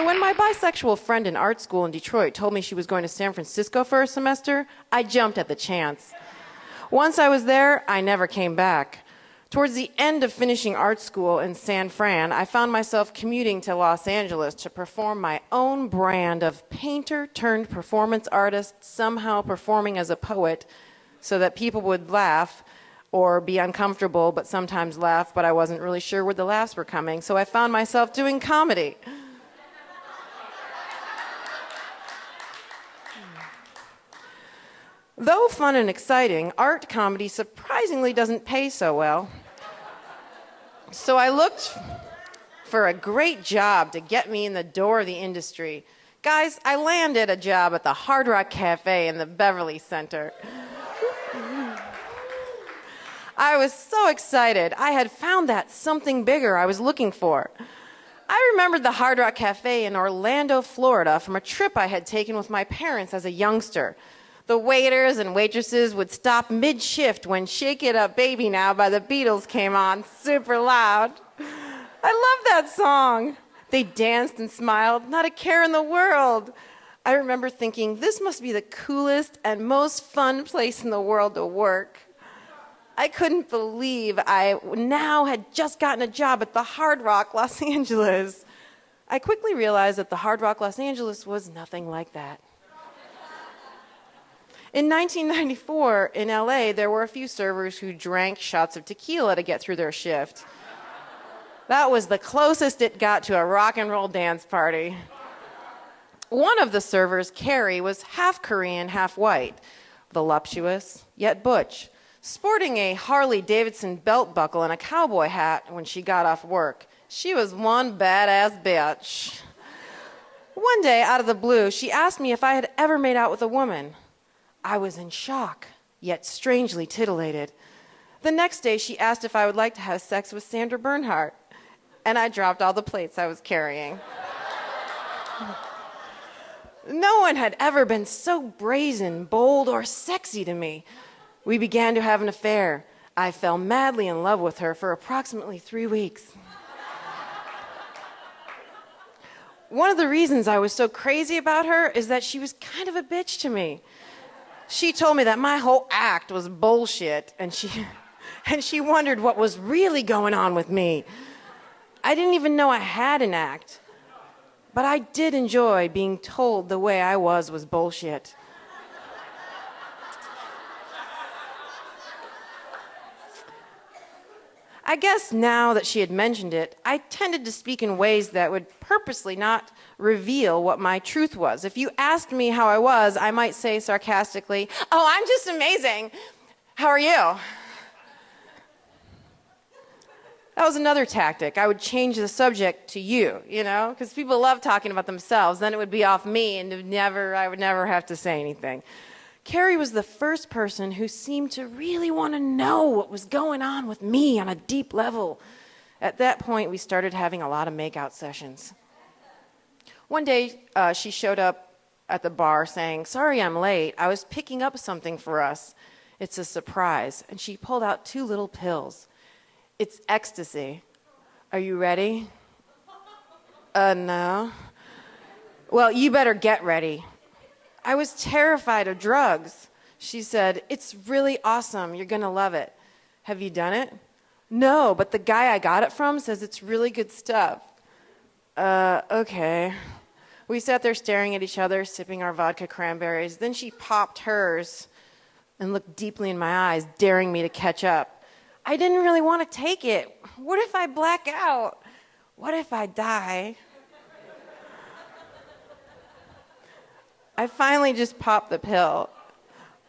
So when my bisexual friend in art school in Detroit told me she was going to San Francisco for a semester, I jumped at the chance. Once I was there, I never came back. Towards the end of finishing art school in San Fran, I found myself commuting to Los Angeles to perform my own brand of painter turned performance artist, somehow performing as a poet so that people would laugh or be uncomfortable, but sometimes laugh, but I wasn't really sure where the laughs were coming, so I found myself doing comedy. Though fun and exciting, art comedy surprisingly doesn't pay so well. So I looked for a great job to get me in the door of the industry. Guys, I landed a job at the Hard Rock Cafe in the Beverly Center. I was so excited. I had found that something bigger I was looking for. I remembered the Hard Rock Cafe in Orlando, Florida from a trip I had taken with my parents as a youngster. The waiters and waitresses would stop mid-shift when Shake It Up Baby Now by the Beatles came on super loud. I love that song. They danced and smiled, not a care in the world. I remember thinking, this must be the coolest and most fun place in the world to work. I couldn't believe I now had just gotten a job at the Hard Rock Los Angeles. I quickly realized that the Hard Rock Los Angeles was nothing like that. In 1994, in LA, there were a few servers who drank shots of tequila to get through their shift. That was the closest it got to a rock and roll dance party. One of the servers, Carrie, was half Korean, half white, voluptuous, yet butch, sporting a Harley-Davidson belt buckle and a cowboy hat when she got off work. She was one badass bitch. One day, out of the blue, she asked me if I had ever made out with a woman. I was in shock, yet strangely titillated. The next day, she asked if I would like to have sex with Sandra Bernhardt, and I dropped all the plates I was carrying. No one had ever been so brazen, bold, or sexy to me. We began to have an affair. I fell madly in love with her for approximately 3 weeks. One of the reasons I was so crazy about her is that she was kind of a bitch to me. She told me that my whole act was bullshit, and she wondered what was really going on with me. I didn't even know I had an act, but I did enjoy being told the way I was bullshit. I guess now that she had mentioned it, I tended to speak in ways that would purposely not reveal what my truth was. If you asked me how I was, I might say sarcastically, "Oh, I'm just amazing. How are you?" That was another tactic. I would change the subject to you, because people love talking about themselves. Then it would be off me, and I would never have to say anything. Carrie was the first person who seemed to really want to know what was going on with me on a deep level. At that point, we started having a lot of makeout sessions. One day, she showed up at the bar saying, "Sorry I'm late. I was picking up something for us. It's a surprise." And she pulled out 2 little pills. "It's ecstasy. Are you ready?" No." "Well, you better get ready." I was terrified of drugs. She said, "It's really awesome. You're going to love it." "Have you done it?" "No, but the guy I got it from says it's really good stuff." Okay. We sat there staring at each other, sipping our vodka cranberries. Then she popped hers and looked deeply in my eyes, daring me to catch up. I didn't really want to take it. What if I black out? What if I die? I finally just popped the pill.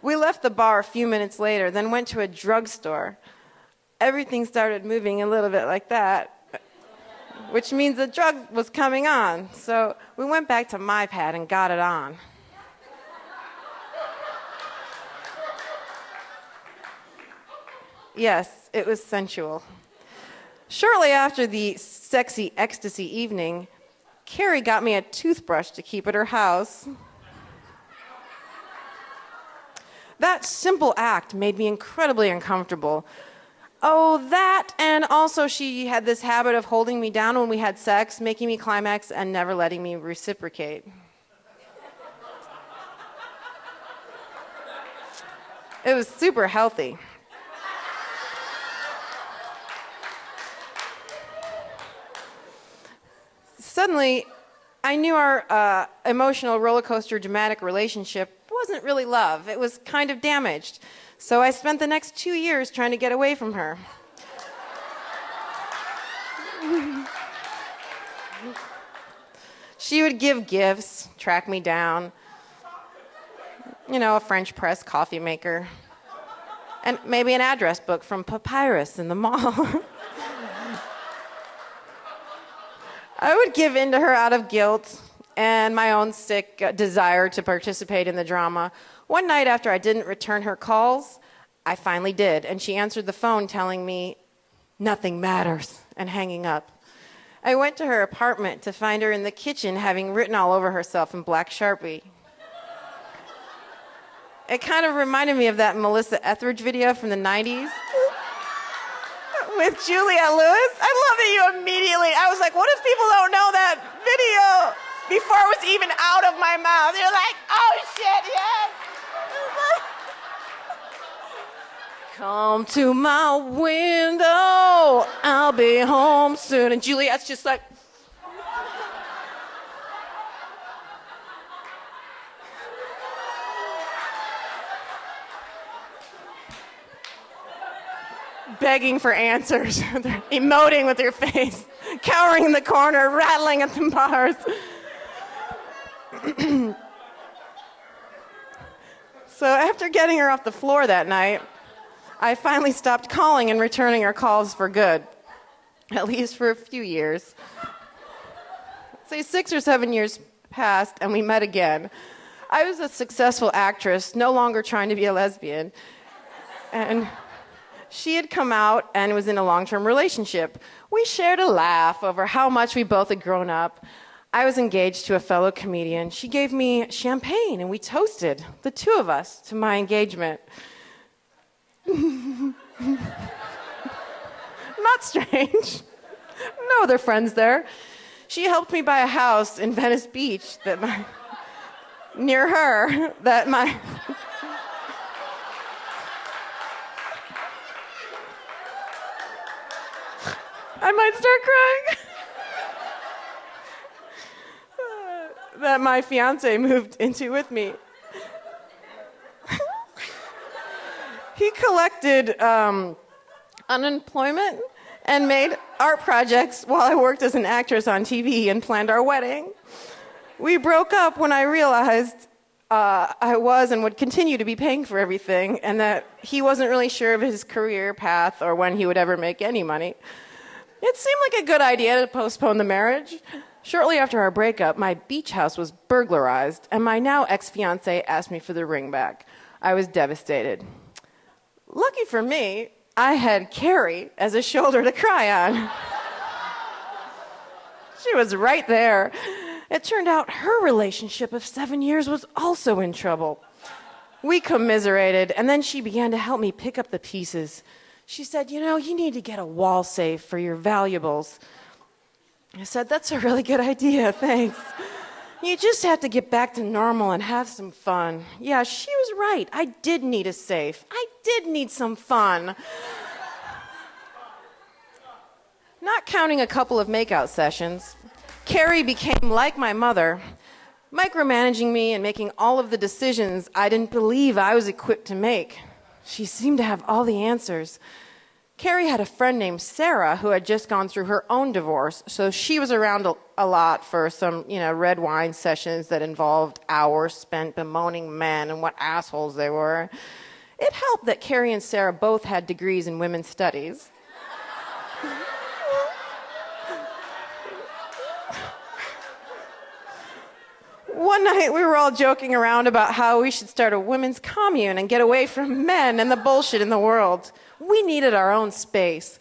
We left the bar a few minutes later, then went to a drugstore. Everything started moving a little bit like that, which means the drug was coming on. So we went back to my pad and got it on. Yes, it was sensual. Shortly after the sexy ecstasy evening, Carrie got me a toothbrush to keep at her house. That simple act made me incredibly uncomfortable. Oh, that, and also she had this habit of holding me down when we had sex, making me climax, and never letting me reciprocate. It was super healthy. Suddenly, I knew our emotional roller coaster dramatic relationship wasn't really love. It was kind of damaged. So I spent the next 2 years trying to get away from her. She would give gifts, track me down, a French press coffee maker, and maybe an address book from Papyrus in the mall. I would give in to her out of guilt and my own sick desire to participate in the drama. One night after I didn't return her calls, I finally did, and she answered the phone telling me, "Nothing matters," and hanging up. I went to her apartment to find her in the kitchen having written all over herself in black Sharpie. It kind of reminded me of that Melissa Etheridge video from the 90s with Juliette Lewis. I love that you immediately, I was like, what if people don't know that video before it was even out of my mouth? You're like, oh shit, yes. Come to my window, I'll be home soon. And Juliette's just like, begging for answers, emoting with your face, cowering in the corner, rattling at the bars. So after getting her off the floor that night, I finally stopped calling and returning her calls for good, at least for a few years. Say 6 or 7 years passed and we met again. I was a successful actress, no longer trying to be a lesbian, and she had come out and was in a long-term relationship. We shared a laugh over how much we both had grown up. I was engaged to a fellow comedian. She gave me champagne and we toasted, the two of us, to my engagement. Not strange. No other friends there. She helped me buy a house in Venice Beach near her that my... I might start crying. That my fiance moved into with me. He collected unemployment and made art projects while I worked as an actress on TV and planned our wedding. We broke up when I realized I was and would continue to be paying for everything, and that he wasn't really sure of his career path or when he would ever make any money. It seemed like a good idea to postpone the marriage. Shortly after our breakup, my beach house was burglarized, and my now ex-fiancé asked me for the ring back. I was devastated. Lucky for me, I had Carrie as a shoulder to cry on. She was right there. It turned out her relationship of 7 years was also in trouble. We commiserated, and then she began to help me pick up the pieces. She said, you need to get a wall safe for your valuables. I said, that's a really good idea, thanks. You just have to get back to normal and have some fun. Yeah, she was right. I did need a safe. I did need some fun. Not counting a couple of makeout sessions, Carrie became like my mother, micromanaging me and making all of the decisions I didn't believe I was equipped to make. She seemed to have all the answers. Carrie had a friend named Sarah who had just gone through her own divorce, so she was around a lot for some, red wine sessions that involved hours spent bemoaning men and what assholes they were. It helped that Carrie and Sarah both had degrees in women's studies. One night we were all joking around about how we should start a women's commune and get away from men and the bullshit in the world. We needed our own space.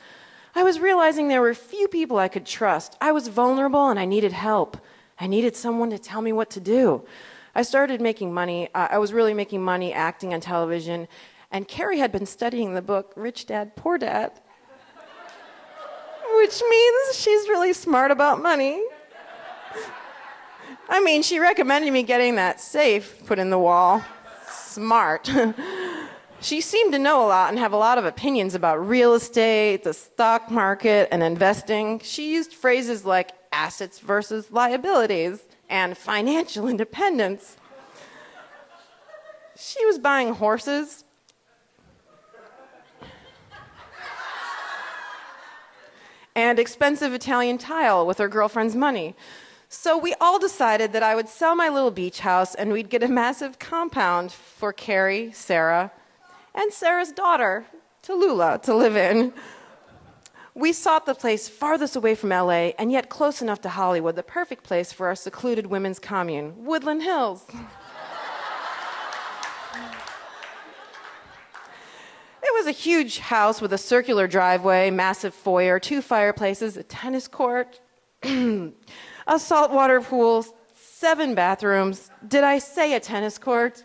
I was realizing there were few people I could trust. I was vulnerable and I needed help. I needed someone to tell me what to do. I started making money. I was really making money acting on television. And Carrie had been studying the book Rich Dad, Poor Dad. which means she's really smart about money. I mean, she recommended me getting that safe put in the wall. Smart. She seemed to know a lot and have a lot of opinions about real estate, the stock market, and investing. She used phrases like assets versus liabilities and financial independence. She was buying horses. And expensive Italian tile with her girlfriend's money. So we all decided that I would sell my little beach house and we'd get a massive compound for Carrie, Sarah, and Sarah's daughter, Tallulah, to live in. We sought the place farthest away from LA and yet close enough to Hollywood, the perfect place for our secluded women's commune, Woodland Hills. It was a huge house with a circular driveway, massive foyer, 2 fireplaces, a tennis court, a saltwater pool, 7 bathrooms. Did I say a tennis court?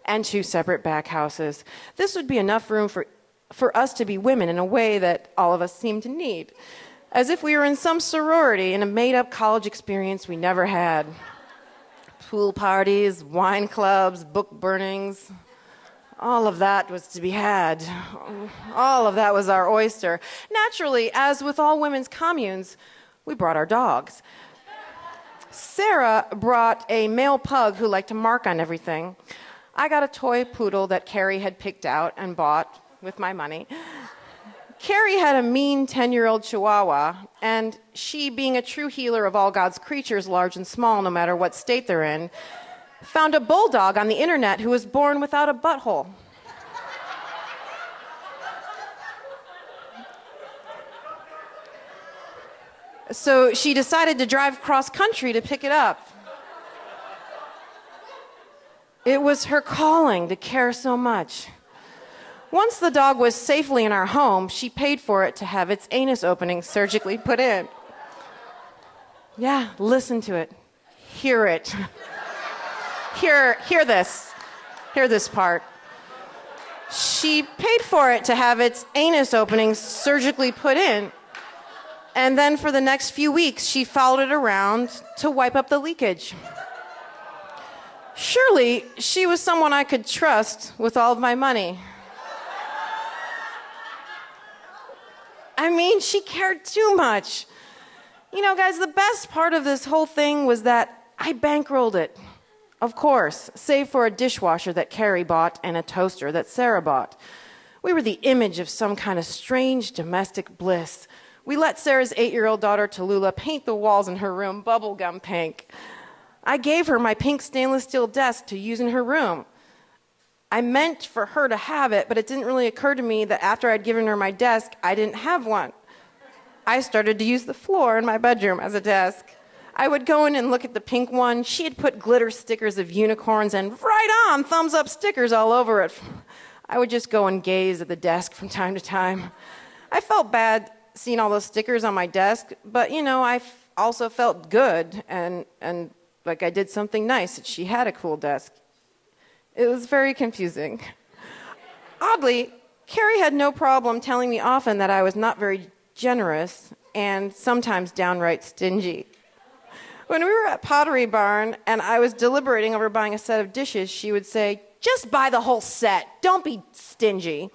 And 2 separate back houses. This would be enough room for us to be women in a way that all of us seem to need. As if we were in some sorority in a made-up college experience we never had. Pool parties, wine clubs, book burnings. All of that was to be had. All of that was our oyster. Naturally, as with all women's communes, we brought our dogs. Sarah brought a male pug who liked to mark on everything. I got a toy poodle that Carrie had picked out and bought with my money. Carrie had a mean 10-year-old chihuahua, and she, being a true healer of all God's creatures, large and small, no matter what state they're in, found a bulldog on the internet who was born without a butthole. So she decided to drive cross country to pick it up. It was her calling to care so much. Once the dog was safely in our home, she paid for it to have its anus opening surgically put in. Yeah, listen to it. Hear it. Hear this. Hear this part. She paid for it to have its anus opening surgically put in. And then for the next few weeks, she followed it around to wipe up the leakage. Surely, she was someone I could trust with all of my money. I mean, she cared too much. You know, guys, the best part of this whole thing was that I bankrolled it. Of course, save for a dishwasher that Carrie bought and a toaster that Sarah bought. We were the image of some kind of strange domestic bliss. We let Sarah's 8-year-old daughter, Tallulah, paint the walls in her room bubblegum pink. I gave her my pink stainless steel desk to use in her room. I meant for her to have it, but it didn't really occur to me that after I'd given her my desk, I didn't have one. I started to use the floor in my bedroom as a desk. I would go in and look at the pink one. She had put glitter stickers of unicorns and right on thumbs up stickers all over it. I would just go and gaze at the desk from time to time. I felt bad seeing all those stickers on my desk, but you know, I also felt good and like I did something nice that she had a cool desk. It was very confusing. Oddly, Carrie had no problem telling me often that I was not very generous and sometimes downright stingy. When we were at Pottery Barn and I was deliberating over buying a set of dishes, she would say, "Just buy the whole set. Don't be stingy."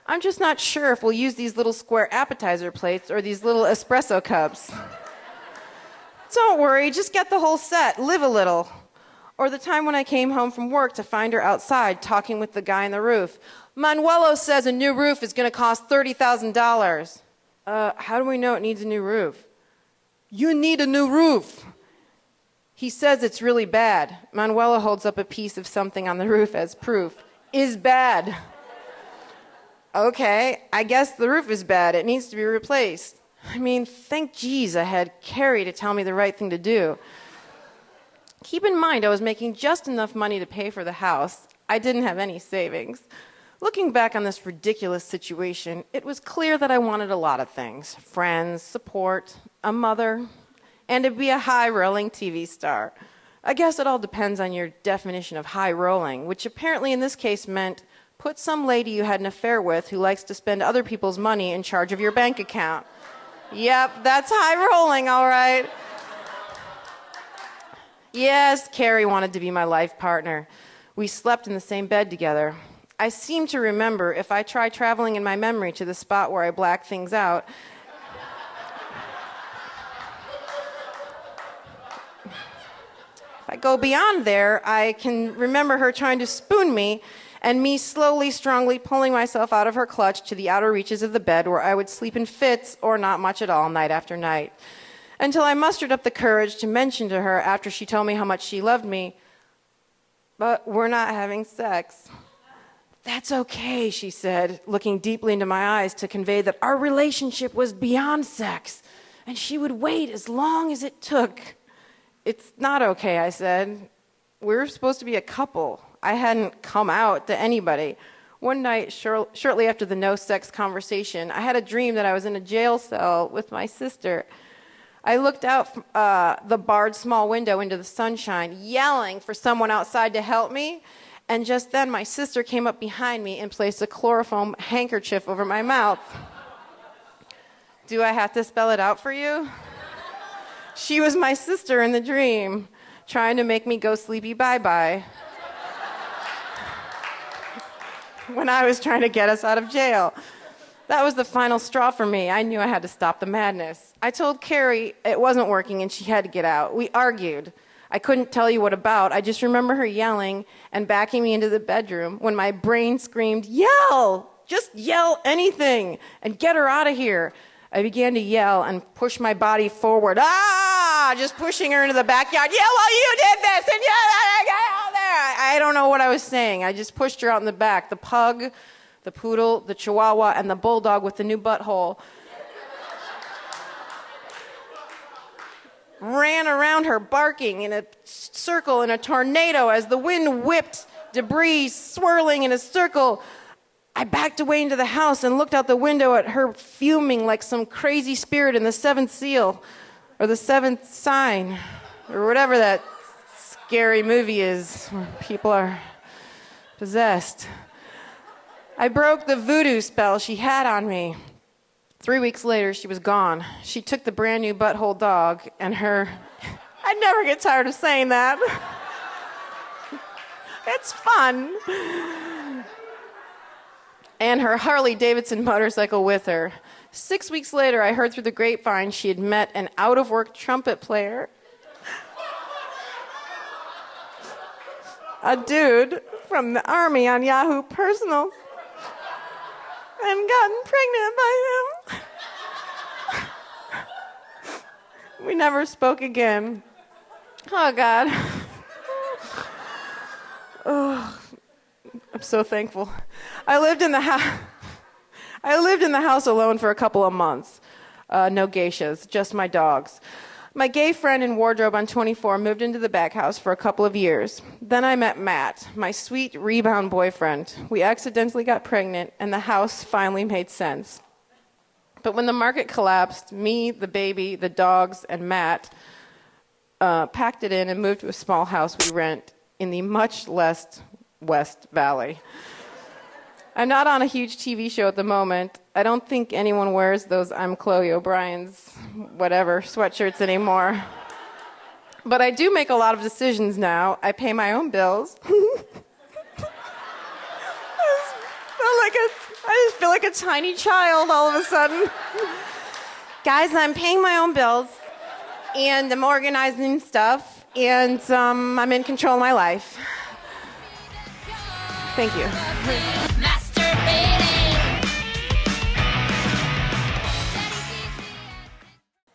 I'm just not sure if we'll use these little square appetizer plates or these little espresso cups. Don't worry, just get the whole set. Live a little. Or the time when I came home from work to find her outside talking with the guy on the roof. "Manuelo says a new roof is going to cost $30,000. How do we know it needs a new roof?" "You need a new roof." "He says it's really bad." Manuelo holds up a piece of something on the roof as proof. "Is bad." "Okay, I guess the roof is bad. It needs to be replaced." I mean, thank geez I had Carrie to tell me the right thing to do. Keep in mind, I was making just enough money to pay for the house. I didn't have any savings. Looking back on this ridiculous situation, it was clear that I wanted a lot of things. Friends, support, a mother, and to be a high-rolling TV star. I guess it all depends on your definition of high-rolling, which apparently in this case meant Put some lady you had an affair with who likes to spend other people's money in charge of your bank account. Yep, that's high rolling, all right. Yes, Carrie wanted to be my life partner. We slept in the same bed together. I seem to remember, if I try traveling in my memory to the spot where I black things out, if I go beyond there, I can remember her trying to spoon me and me slowly, strongly pulling myself out of her clutch to the outer reaches of the bed where I would sleep in fits or not much at all night after night. Until I mustered up the courage to mention to her after she told me how much she loved me, "But we're not having sex." "That's okay," she said, looking deeply into my eyes to convey that our relationship was beyond sex, and she would wait as long as it took. "It's not okay," I said. "We're supposed to be a couple." I hadn't come out to anybody. One night, shortly after the no-sex conversation, I had a dream that I was in a jail cell with my sister. I looked out the barred small window into the sunshine, yelling for someone outside to help me, and just then my sister came up behind me and placed a chloroform handkerchief over my mouth. Do I have to spell it out for you? She was my sister in the dream, trying to make me go sleepy bye-bye when I was trying to get us out of jail. That was the final straw for me. I knew I had to stop the madness. I told Carrie it wasn't working and she had to get out. We argued. I couldn't tell you what about. I just remember her yelling and backing me into the bedroom when my brain screamed, "Yell! Just yell anything and get her out of here." I began to yell and push my body forward. Just pushing her into the backyard. "Yeah, well, you did this, and yeah, get out there." I don't know what I was saying. I just pushed her out in the back. The pug, the poodle, the chihuahua, and the bulldog with the new butthole ran around her, barking in a circle in a tornado as the wind whipped debris swirling in a circle. I backed away into the house and looked out the window at her fuming like some crazy spirit in the seventh seal, or the seventh sign, or whatever that scary movie is where people are possessed. I broke the voodoo spell she had on me. 3 weeks later, she was gone. She took the brand new butthole dog and her... I never get tired of saying that. It's fun. And her Harley-Davidson motorcycle with her. 6 weeks later, I heard through the grapevine she had met an out-of-work trumpet player. A dude from the Army on Yahoo Personal. And gotten pregnant by him. We never spoke again. Oh, God. Oh, I'm so thankful. I lived in the house alone for a couple of months. No geishas, just my dogs. My gay friend in wardrobe on 24 moved into the back house for a couple of years. Then I met Matt, my sweet rebound boyfriend. We accidentally got pregnant, and the house finally made sense. But when the market collapsed, me, the baby, the dogs, and Matt packed it in and moved to a small house we rent in the much less West Valley. I'm not on a huge TV show at the moment. I don't think anyone wears those I'm Chloe O'Brien's whatever sweatshirts anymore. But I do make a lot of decisions now. I pay my own bills. I just feel like a tiny child all of a sudden. Guys, I'm paying my own bills, and I'm organizing stuff, and I'm in control of my life. Thank you.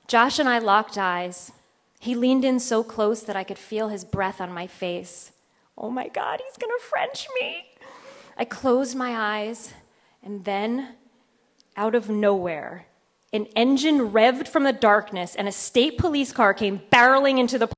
Josh and I locked eyes. He leaned in so close that I could feel his breath on my face. Oh my God, he's gonna French me. I closed my eyes, and then, out of nowhere, an engine revved from the darkness and a state police car came barreling into the